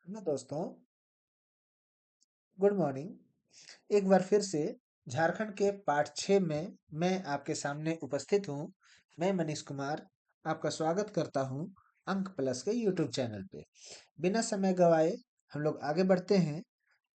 Hello दोस्तों, good morning. एक बार फिर से झारखंड के पार्ट 6 में मैं आपके सामने उपस्थित हूँ। मैं मनीष कुमार आपका स्वागत करता हूँ अंक प्लस के यूट्यूब चैनल पे। बिना समय गवाए हम लोग आगे बढ़ते हैं।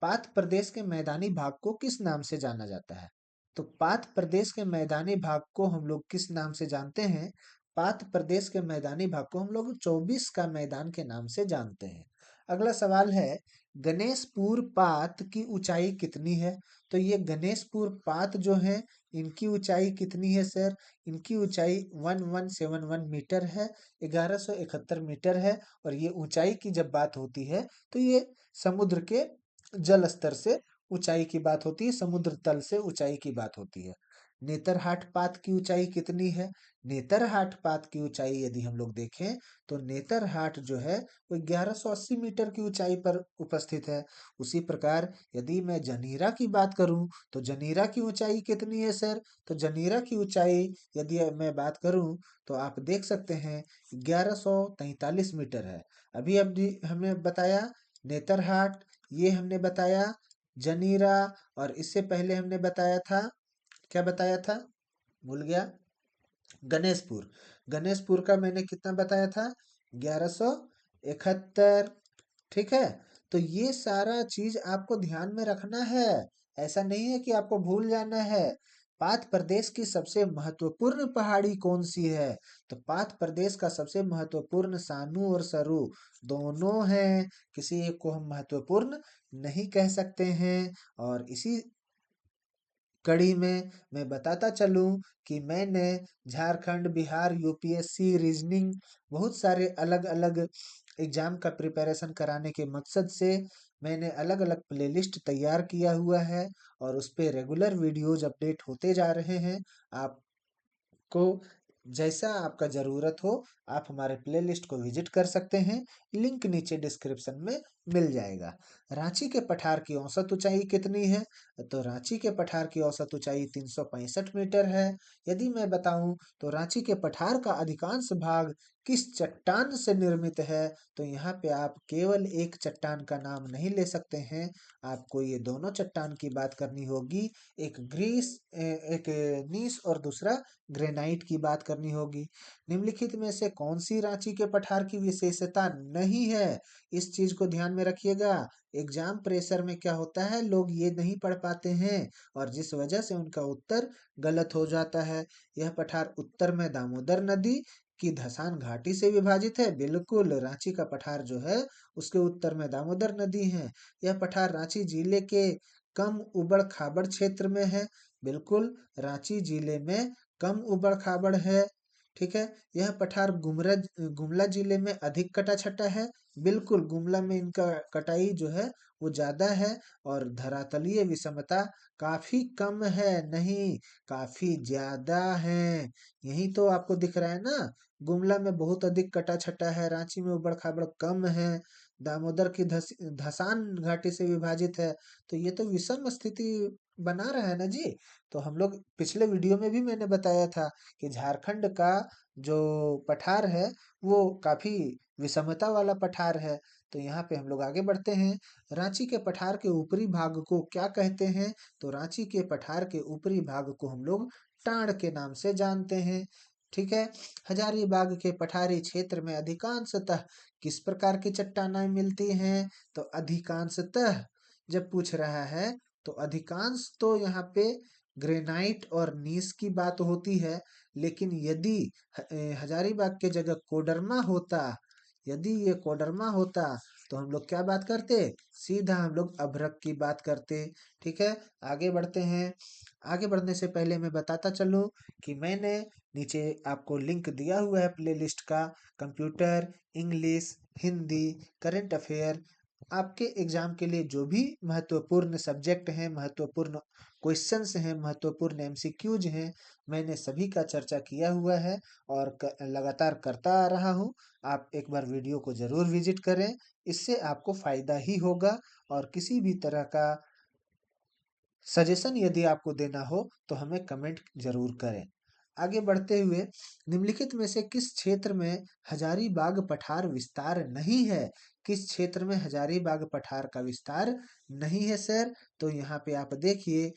पात प्रदेश के मैदानी भाग को किस नाम से जाना जाता है? तो पात प्रदेश के मैदानी भाग को हम लोग किस नाम से जानते हैं? पात प्रदेश के मैदानी भाग को हम लोग 24 का मैदान के नाम से जानते हैं। अगला सवाल है, गणेशपुर पात की ऊंचाई कितनी है? तो ये गणेशपुर पात जो है, इनकी ऊंचाई कितनी है सर? इनकी ऊंचाई 1171 मीटर है, 1171 मीटर है। और ये ऊंचाई की जब बात होती है तो ये समुद्र के जल स्तर से ऊंचाई की बात होती है, समुद्र तल से ऊंचाई की बात होती है। नेतरहाट पात की ऊंचाई कितनी है? नेतरहाट पात की ऊंचाई यदि हम लोग देखें तो नेतरहाट जो है वो 1180 मीटर की ऊंचाई पर उपस्थित है। उसी प्रकार यदि मैं जनीरा की बात करूं तो जनीरा की ऊंचाई कितनी है सर? तो जनीरा की ऊंचाई यदि मैं बात करूं तो आप देख सकते हैं 1143 मीटर है। अभी अभी हमने बताया नेतरहाट, ये हमने बताया जनीरा, और इससे पहले हमने बताया था, क्या बताया था, भूल गया, गणेशपुर। गणेशपुर का मैंने कितना बताया था? 1171। ठीक है। तो ये सारा चीज आपको ध्यान में रखना है। ऐसा नहीं है कि आपको भूल जाना है। पात प्रदेश की सबसे महत्वपूर्ण पहाड़ी कौन सी है? तो पात प्रदेश का सबसे महत्वपूर्ण सानू और सरू दोनों हैं। किसी एक को हम महत्वपूर्ण नहीं कह सकते हैं। और इसी कड़ी में मैं बताता चलूं कि मैंने झारखंड, बिहार, यूपीएससी, रीजनिंग, बहुत सारे अलग अलग एग्जाम का प्रिपरेशन कराने के मकसद से मैंने अलग अलग प्लेलिस्ट तैयार किया हुआ है। और उस पे रेगुलर वीडियोज अपडेट होते जा रहे हैं। आपको जैसा आपका ज़रूरत हो, आप हमारे प्लेलिस्ट को विजिट कर सकते हैं। लिंक नीचे डिस्क्रिप्शन में मिल जाएगा। रांची के पठार की औसत ऊंचाई कितनी है? तो रांची के पठार की औसत ऊंचाई 365 मीटर है। यदि मैं बताऊं तो रांची के पठार का अधिकांश भाग किस चट्टान से निर्मित है? तो यहाँ पे आप केवल एक चट्टान का नाम नहीं ले सकते हैं, आपको ये दोनों चट्टान की बात करनी होगी। एक नीस और दूसरा ग्रेनाइट की बात करनी होगी। निम्नलिखित में से कौन सी रांची के पठार की विशेषता नहीं है? इस चीज को ध्यान में रखिएगा। एग्जाम प्रेशर में क्या होता है, लोग ये नहीं पढ़ पाते हैं और जिस वजह से उनका उत्तर गलत हो जाता है। यह पठार उत्तर में दामोदर नदी की धसान घाटी से विभाजित है। बिल्कुल, रांची का पठार जो है उसके उत्तर में दामोदर नदी है। यह पठार रांची जिले के कम उबड़ खाबड़ क्षेत्र में है। बिल्कुल, रांची जिले में कम उबड़ खाबड़ है। ठीक है। यह पठार गुमला जिले में अधिक कटा छटा है। बिल्कुल, गुमला में इनका कटाई जो है वो ज्यादा है। और धरातलीय विषमता काफी कम है, नहीं, काफी ज्यादा है। यही तो आपको दिख रहा है ना, गुमला में बहुत अधिक कटा छटा है, रांची में उबड़ खाबड़ कम है, दामोदर की धसान घाटी से विभाजित है। तो ये तो विषम स्थिति बना रहा है ना जी। तो हम लोग पिछले वीडियो में भी मैंने बताया था कि झारखंड का जो पठार है वो काफी विषमता वाला पठार है। तो यहाँ पे हम लोग आगे बढ़ते हैं। रांची के पठार के ऊपरी भाग को क्या कहते हैं? तो रांची के पठार के ऊपरी भाग को हम लोग टांड के नाम से जानते हैं। ठीक है। हजारीबाग के पठारी क्षेत्र में अधिकांशतः किस प्रकार की चट्टानें मिलती हैं? तो अधिकांशतः जब पूछ रहा है तो अधिकांश तो यहाँ पे ग्रेनाइट और नीस की बात होती है। लेकिन यदि हजारीबाग के जगह कोडरमा होता, यदि ये कोडरमा होता तो हम लोग क्या बात करते? सीधा हम लोग अभ्रक की बात करते। ठीक है। आगे बढ़ते हैं। आगे बढ़ने से पहले मैं बताता चलूं कि मैंने नीचे आपको लिंक दिया हुआ है प्लेलिस्ट का। Computer, English, Hindi, current affair, आपके एग्जाम के लिए जो भी महत्वपूर्ण सब्जेक्ट हैं, महत्वपूर्ण क्वेश्चंस हैं, महत्वपूर्ण एमसीक्यूज हैं, मैंने सभी का चर्चा किया हुआ है और लगातार करता आ रहा हूँ। आप एक बार वीडियो को जरूर विजिट करें, इससे आपको फायदा ही होगा। और किसी भी तरह का सजेशन यदि आपको देना हो तो हमें कमेंट जरूर करें। आगे बढ़ते हुए, निम्नलिखित में से किस क्षेत्र में हजारीबाग पठार विस्तार नहीं है? किस क्षेत्र में हजारीबाग पठार का विस्तार नहीं है सर? तो यहाँ पे आप देखिए,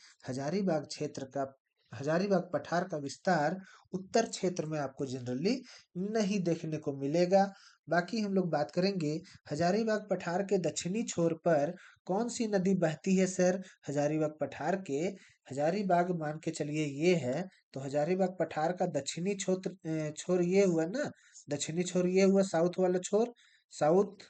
हजारीबाग पठार का विस्तार उत्तर क्षेत्र में आपको जनरली नहीं देखने को मिलेगा। बाकी हम लोग बात करेंगे, हजारीबाग पठार के दक्षिणी छोर पर कौन सी नदी बहती है सर? हजारीबाग पठार के, हजारीबाग मान के चलिए ये है, तो हजारीबाग पठार का दक्षिणी छोर ये हुआ ना, दक्षिणी छोर ये हुआ, साउथ वाला छोर, साउथ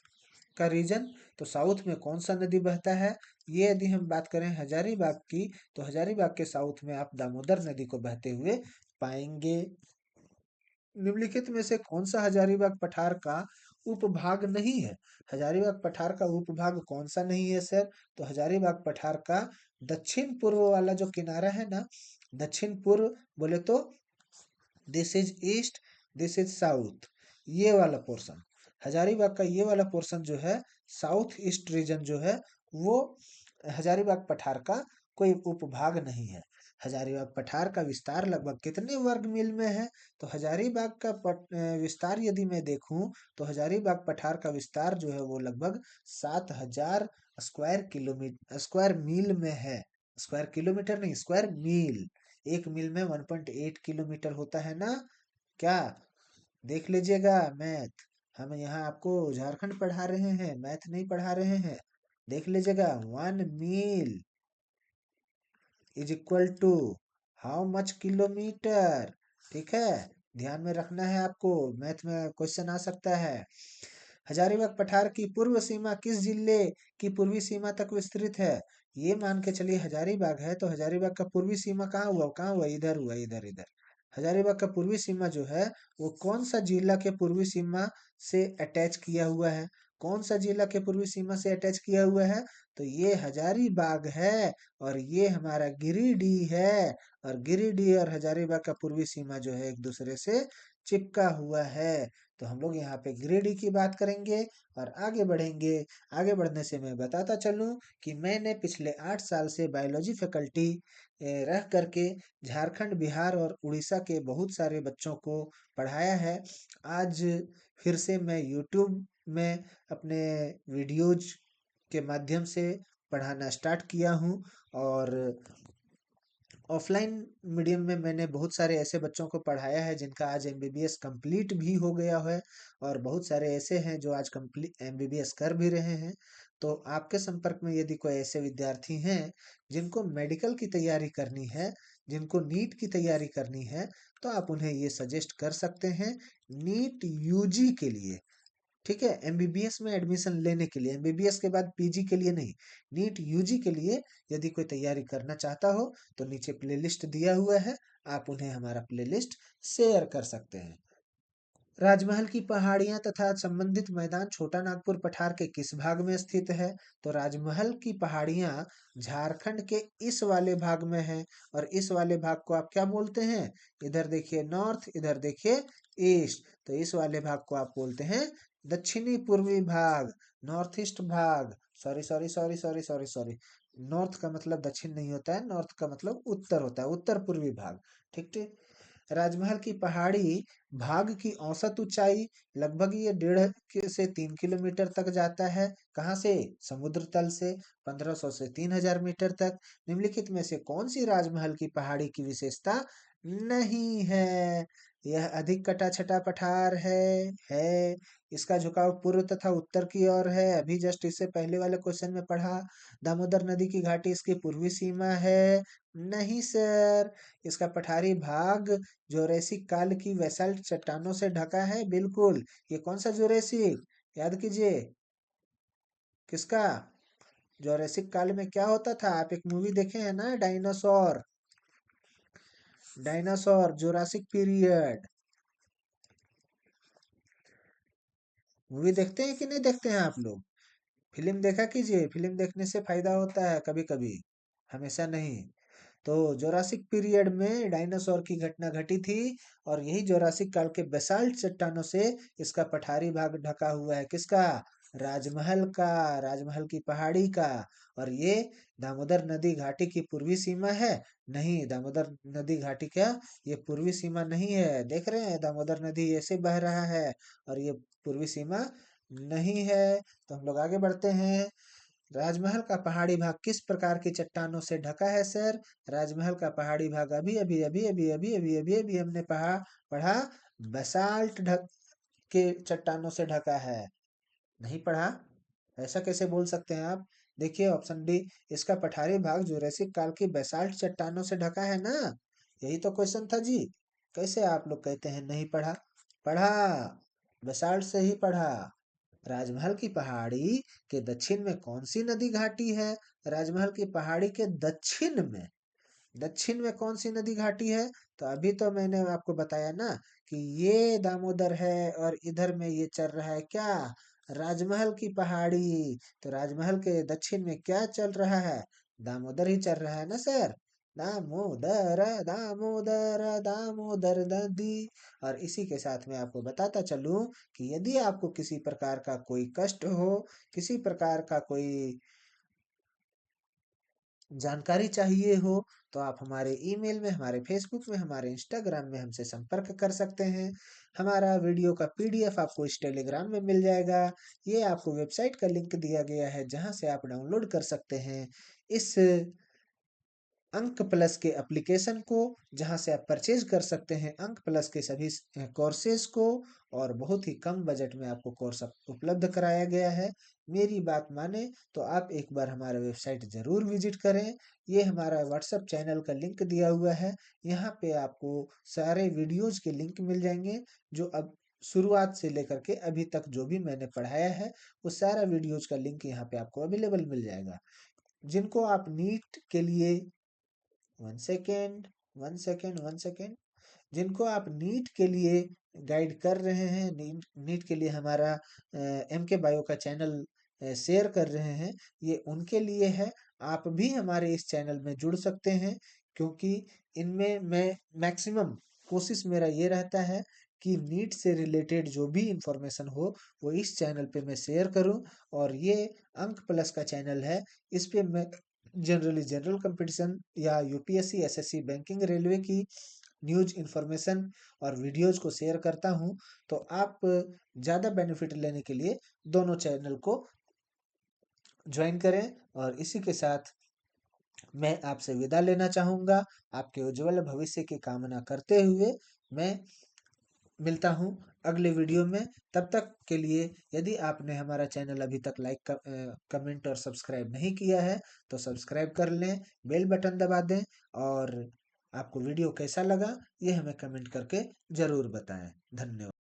का रीजन। तो साउथ में कौन सा नदी बहता है? ये यदि हम बात करें हजारीबाग की, तो हजारीबाग के साउथ में आप दामोदर नदी को बहते हुए पाएंगे। निम्नलिखित में से कौन सा हजारीबाग पठार का उपभाग नहीं है? हजारीबाग पठार का उपभाग कौन सा नहीं है सर? तो हजारीबाग पठार का दक्षिण पूर्व वाला जो किनारा है ना, दक्षिण पूर्व बोले तो this is east, this is south, ये वाला पोर्शन, हजारीबाग का ये वाला पोर्शन जो है, साउथ ईस्ट रीजन जो है, वो हजारीबाग पठार का कोई उपभाग नहीं है। हजारीबाग पठार का विस्तार लगभग कितने वर्ग मील में है? तो हजारीबाग का विस्तार यदि मैं देखूं, तो हजारीबाग पठार का विस्तार जो है वो लगभग 7,000 स्क्वायर मील में है। स्क्वायर किलोमीटर नहीं, स्क्वायर मील। एक मील में 1.8 किलोमीटर होता है ना। क्या देख लीजिएगा मैथ, हम यहाँ आपको झारखंड पढ़ा रहे हैं, मैथ नहीं पढ़ा रहे हैं। देख लीजिएगा, 1 mile is equal to how much kilometre. ठीक है, ध्यान में रखना है आपको, मैथ में क्वेश्चन आ सकता है। हजारीबाग पठार की पूर्व सीमा किस जिले की पूर्वी सीमा तक विस्तृत है? ये मान के चलिए हजारीबाग है, तो हजारीबाग का पूर्वी सीमा कहाँ हुआ? कहाँ हुआ? इधर हुआ, इधर इधर। हजारीबाग का पूर्वी सीमा जो है, वो कौन सा जिला के पूर्वी सीमा से अटैच किया हुआ है? कौन सा जिला के पूर्वी सीमा से अटैच किया हुआ है? तो ये हजारीबाग है, और ये हमारा गिरिडीह है। और गिरिडीह और हजारीबाग का पूर्वी सीमा जो है, एक दूसरे से चिपका हुआ है। तो हम लोग यहाँ पे गिरिडीह की बात करेंगे और आगे बढ़ेंगे। आगे बढ़ने से मैं बताता चलूं कि मैंने पिछले 8 साल से बायोलॉजी फैकल्टी रह करके झारखंड, बिहार और उड़ीसा के बहुत सारे बच्चों को पढ़ाया है। आज फिर से मैं यूट्यूब में अपने वीडियोज के माध्यम से पढ़ाना स्टार्ट किया हूँ। और ऑफलाइन मीडियम में मैंने बहुत सारे ऐसे बच्चों को पढ़ाया है जिनका आज एमबीबीएस कंप्लीट भी हो गया है, और बहुत सारे ऐसे हैं जो आज कंप्लीट एमबीबीएस कर भी रहे हैं। तो आपके संपर्क में यदि कोई ऐसे विद्यार्थी हैं जिनको मेडिकल की तैयारी करनी है, जिनको नीट की तैयारी करनी है, तो आप उन्हें ये सजेस्ट कर सकते हैं नीट यूजी के लिए। ठीक है, एमबीबीएस में एडमिशन लेने के लिए, एमबीबीएस के बाद पीजी के लिए नहीं, नीट यूजी के लिए यदि कोई तैयारी करना चाहता हो, तो नीचे प्लेलिस्ट दिया हुआ है, आप उन्हें हमारा प्लेलिस्ट शेयर कर सकते हैं। राजमहल की पहाड़ियां तथा संबंधित मैदान छोटा नागपुर पठार के किस भाग में स्थित है? तो राजमहल की पहाड़ियां झारखंड के इस वाले भाग में है, और इस वाले भाग को आप क्या बोलते हैं? इधर देखिए नॉर्थ, इधर देखिए ईस्ट, तो इस वाले भाग को आप बोलते हैं दक्षिणी पूर्वी भाग, नॉर्थ ईस्ट भाग। Sorry sorry sorry sorry sorry sorry, north का मतलब दक्षिण नहीं होता है, नॉर्थ का मतलब उत्तर होता है, उत्तर पूर्वी भाग। ठीक ठीक। राजमहल की पहाड़ी भाग की औसत ऊंचाई लगभग ये 1.5 से 3 किलोमीटर तक जाता है। कहाँ से? समुद्र तल से। 1500 से 3000 मीटर तक। निम्नलिखित में से कौन सी राजमहल की पहाड़ी की विशेषता नहीं है? यह अधिक कटा छटा पठार है। इसका झुकाव पूर्व तथा उत्तर की ओर है, अभी जस्ट इससे पहले वाले क्वेश्चन में पढ़ा। दामोदर नदी की घाटी इसकी पूर्वी सीमा है। नहीं सर, इसका पठारी भाग जोरेसिक काल की बेसाल्ट चट्टानों से ढका है, बिल्कुल। ये कौन सा जोरेसिक? याद कीजिए, किसका? जोरेसिक काल में क्या होता था? आप एक मूवी देखे हैं ना, dinosaur, dinosaur Jurassic period. Movie देखते हैं कि नहीं देखते हैं आप लोग? फिल्म देखा कीजिए, फिल्म देखने से फायदा होता है कभी कभी, हमेशा नहीं। तो जोरासिक पीरियड में डायनासोर की घटना घटी थी, और यही जोरासिक काल के बेसाल्ट चट्टानों से इसका पठारी भाग ढका हुआ है। किसका? राजमहल का, राजमहल की पहाड़ी का। और ये दामोदर नदी घाटी की पूर्वी सीमा है। नहीं, दामोदर नदी घाटी क्या, ये पूर्वी सीमा नहीं है। देख रहे हैं दामोदर नदी ऐसे बह रहा है और ये पूर्वी सीमा नहीं है। तो हम लोग आगे बढ़ते हैं। राजमहल का पहाड़ी भाग किस प्रकार की चट्टानों से ढका है सर? राजमहल का पहाड़ी भाग अभी अभी अभी अभी अभी अभी अभी अभी हमने पढ़ा बसाल्ट ढक के चट्टानों से ढका है। नहीं पढ़ा? ऐसा कैसे बोल सकते हैं आप? देखिए ऑप्शन डी, इसका पठारी भाग जुरासिक काल की बेसाल्ट चट्टानों से ढका है ना। यही तो क्वेश्चन था जी। कैसे आप लोग कहते हैं नहीं पढ़ा? पढ़ा, बेसाल्ट से ही पढ़ा। राजमहल की पहाड़ी के दक्षिण में कौन सी नदी घाटी है? राजमहल की पहाड़ी के दक्षिण में कौन सी नदी घाटी है? तो अभी तो मैंने आपको बताया ना कि ये दामोदर है और इधर में ये चल रहा है क्या, राजमहल की पहाड़ी। तो राजमहल के दक्षिण में क्या चल रहा है? दामोदर ही चल रहा है ना सर। दामोदर दामोदर दामोदर नदी। और इसी के साथ मैं आपको बताता चलूं कि यदि आपको किसी प्रकार का कोई कष्ट हो, किसी प्रकार का कोई जानकारी चाहिए हो, तो आप हमारे ईमेल में, हमारे फेसबुक में, हमारे इंस्टाग्राम में हमसे संपर्क कर सकते हैं। हमारा वीडियो का पीडीएफ आपको इस टेलीग्राम में मिल जाएगा। ये आपको वेबसाइट का लिंक दिया गया है जहां से आप डाउनलोड कर सकते हैं इस अंक प्लस के एप्लीकेशन को, जहां से आप परचेज कर सकते हैं अंक प्लस के सभी कोर्सेज को। और बहुत ही कम बजट में आपको कोर्स उपलब्ध कराया गया है। मेरी बात माने तो आप एक बार हमारा वेबसाइट जरूर विजिट करें। ये हमारा व्हाट्सएप चैनल का लिंक दिया हुआ है। यहाँ पे आपको सारे वीडियोज के लिंक मिल जाएंगे, जो अब शुरुआत से लेकर के अभी तक जो भी मैंने पढ़ाया है वो सारा वीडियोज का लिंक यहाँ पे आपको अवेलेबल मिल जाएगा। जिनको आप नीट के लिए, वन सेकेंड वन सेकेंड, जिनको आप नीट के लिए गाइड कर रहे हैं, नीट के लिए हमारा एम के बायो का चैनल शेयर कर रहे हैं, ये उनके लिए है। आप भी हमारे इस चैनल में जुड़ सकते हैं, क्योंकि इनमें मैं मैक्सिमम कोशिश मेरा ये रहता है कि नीट से रिलेटेड जो भी इंफॉर्मेशन हो वो इस चैनल पे मैं शेयर करूं। और ये अंक प्लस का चैनल है, इस पे मैं जनरली जनरल कंपटीशन या यूपीएससी, एसएससी, बैंकिंग, रेलवे की न्यूज इन्फॉर्मेशन और वीडियोज को शेयर करता हूं। तो आप ज़्यादा बेनिफिट लेने के लिए दोनों चैनल को ज्वाइन करें। और इसी के साथ मैं आपसे विदा लेना चाहूँगा, आपके उज्जवल भविष्य की कामना करते हुए। मैं मिलता हूँ अगले वीडियो में। तब तक के लिए यदि आपने हमारा चैनल अभी तक लाइक, कमेंट और सब्सक्राइब नहीं किया है तो सब्सक्राइब कर लें, बेल बटन दबा दें। और आपको वीडियो कैसा लगा ये हमें कमेंट करके ज़रूर बताएं। धन्यवाद।